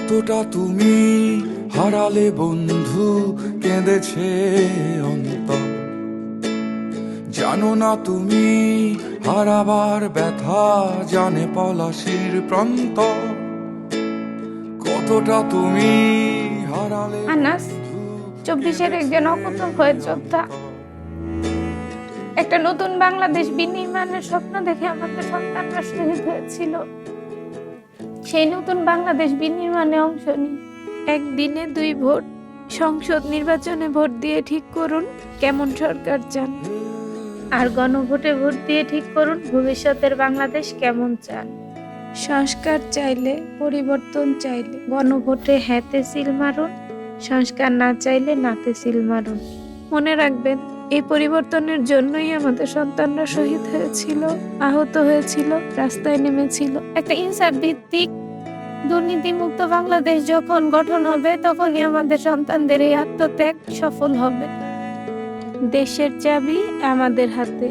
কতটা তুমি হারালে বন্ধু, কেঁদেছে অন্তর। জানো না তুমি হারাবার ব্যথা, জানে পলাশির প্রান্ত। কতটা তুমি হারালে আনাস 24-এর একজন অকুতোভয় যোদ্ধা। একটা নতুন বাংলাদেশ বিনির্মাণের স্বপ্ন দেখে আমাদের সন্তানরা শহীদ হয়েছিল। সেই নতুন বাংলাদেশ বিনির্মাণে অংশ নিই। একদিনে 2 ভোট, সংসদ নির্বাচনে ভোট দিয়ে ঠিক করুন কেমন সরকার চান, আর গণভোটে ভোট দিয়ে ঠিক করুন ভবিষ্যতের বাংলাদেশ কেমন চান। সংস্কার চাইলে, পরিবর্তন চাইলে গণভোটে হ্যাঁতে সিল মারুন, সংস্কার না চাইলে নাতে সিল মারুন। মনে রাখবেন, এই পরিবর্তনের জন্যই আমাদের সন্তানরা শহীদ হয়েছিল, আহত হয়েছিল, রাস্তায় নেমেছিল। একটা ইনসাফ ভিত্তিক দুর্নীতিমুক্ত বাংলাদেশ যখন গঠন হবে, তখনই আমাদের সন্তানদের এই আত্মত্যাগ সফল হবে। দেশের চাবি আমাদের হাতে।